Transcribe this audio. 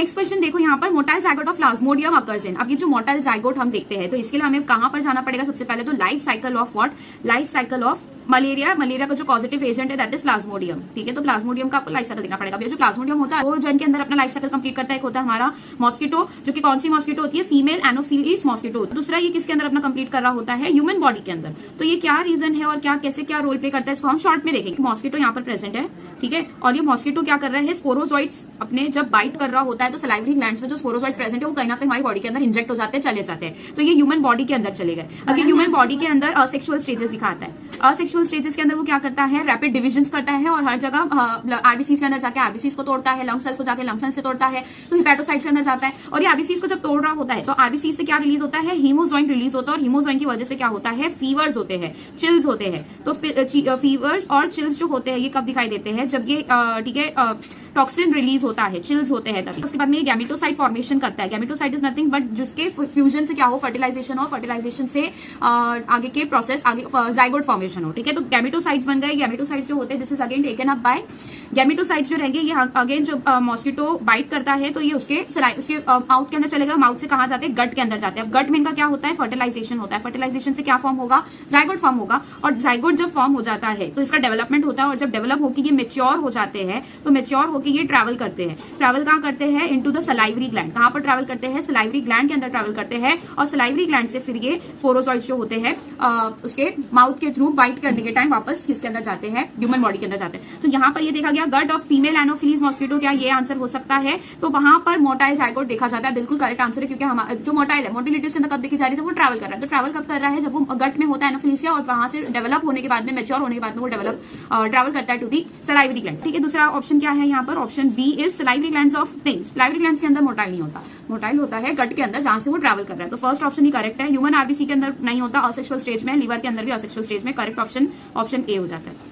Next question देखो यहाँ पर, motile zygote of Plasmodium occurs in. अब ये जो मोटाइल जाइगोट हम देखते हैं तो इसके लिए हमें कहां पर जाना पड़ेगा? सबसे पहले तो life cycle of what? Life cycle of malaria का जो पॉजिटिव एजेंट है दैट इज प्लाज्मोडियम। ठीक है, तो प्लाज्मोडियम का आपको लाइफ साइकिल देखना पड़ेगा। जो प्लाज्मोडियम होता है वो जन के अंदर अपना लाइफ साइकिल कंप्लीट करता है। एक होता है हमारा मॉस्किटो, जो कि कौन सी मॉस्किटो होती है? Female anopheles mosquito. दूसरा ये किसके अंदर अपना कंप्लीट कर रहा होता है? ह्यूमन बॉडी के अंदर। तो ये क्या रीजन है और क्या कैसे क्या रोल प्ले करता है इसको हम शॉर्ट में देखेंगे। मॉस्किटो यहाँ पर प्रेजेंट है, ठीक है, और ये मॉस्किटो क्या कर रहा है? स्पोरोजॉइट्स अपने जब बाइट कर रहा होता है तो सलाइवरी ग्लैंड्स में जो स्पोरोजॉइट्स प्रेजेंट है वो कहीं ना कहीं हमारी बॉडी के अंदर इंजेक्ट हो जाते हैं, चले जाते हैं। तो ये ह्यूमन बॉडी के अंदर चले गए। अब ये ह्यूमन बॉडी के अंदर असेक्सुअल स्टेजेस दिखाता है। असेक्सुअल स्टेजेस के अंदर वो क्या करता है? रैपिड डिविजन्स करता है और हर जगह आरबीसीज के अंदर जाके आरबीसीज को तोड़ता है, लंग सेल्स को जाके लंग सेल्स से तोड़ता है, तो हिपैटोसाइट्स के अंदर जाता है। और ये आरबीसीज को जब तोड़ रहा होता है तो आरबीसीज से क्या रिलीज होता है? हीमोजॉइन रिलीज होता है, और हीमोजॉइन की वजह से क्या होता है? फीवर्स होते हैं, चिल्स होते हैं। तो फीवर्स और चिल्स जो होते हैं ये कब दिखाई देते हैं? जब ये ठीक है टॉक्सिन रिलीज होता है, चिल्स होते हैं तभी। उसके बाद में ये गैमेटोसाइट फॉर्मेशन करता है। गैमेटोसाइट इज नथिंग बट जिसके फ्यूजन से क्या हो? फर्टिलाइजेशन हो, फर्टिलाइजेशन से आगे के प्रोसेस आगे जाइगोट फॉर्मेशन हो। ठीक है, तो गैमेटोसाइट्स बन गए। गैमेटोसाइट्स जो होते हैं this is again taken up by gametocytes जो रहेंगे ये अगेन जब मॉस्किटो बाइट करता है तो ये उसके माउथ के अंदर चलेगा। माउथ से कहां जाते हैं? गट के अंदर जाते हैं। गट में इनका क्या होता है? फर्टिलाइजेशन होता है। फर्टिलाइजेशन से क्या फॉर्म होगा? जाइगोट फॉर्म होगा। और जाइगोट जब फॉर्म हो जाता है तो इसका डेवलपमेंट होता है, और जब डेवलप होकर ये मेच्योर हो जाते हैं तो मेच्योर होकर ये ट्रैवल करते हैं। ट्रैवल कहां करते हैं? Into the salivary gland. कहां पर ट्रैवल करते हैं? सलाइवरी ग्लैंड के अंदर ट्रैवल करते हैं, और सलाइवरी ग्लैंड से फिर ये स्पोरोजॉइट्स जो होते हैं उसके माउथ के थ्रू बाइट करने के टाइम वापस किसके अंदर जाते हैं? ह्यूमन बॉडी के अंदर जाते हैं। तो यहाँ पर ये देखा गया gut of female anopheles mosquito, क्या ये आंसर हो सकता है? तो वहां पर मोटाइल जाइगोट देखा जाता है, बिल्कुल करेक्ट आंसर है, क्योंकि हमारा जो मोटाइल है मोटिलिटीज के अंदर कब देखी जा रही है? वो ट्रैवल कर रहा है। तो ट्रैवल कब कर रहा है? जब वो गट में होता है एनोफिलीसिया, और वहां से डेवलप होने के बाद में, मेच्योर होने के बाद में वो ट्रैवल करता है टू दी सलाइवरी ग्लैंड। ठीक है, दूसरा ऑप्शन क्या है यहाँ पर? Option B is salivary glands of नहीं, सलाइवरी ग्लैंड्स के अंदर मोटाइल नहीं होता। मोटाइल होता है गट के अंदर जहां से वो ट्रैवल कर रहा है। तो फर्स्ट ऑप्शन ही करेक्ट है। ह्यूमन आरबीसी के अंदर नहीं होता, असेक्सुअल स्टेज में, लीवर के अंदर भी असेक्सुअल स्टेज में। करेक्ट ऑप्शन ऑप्शन ए हो जाता है।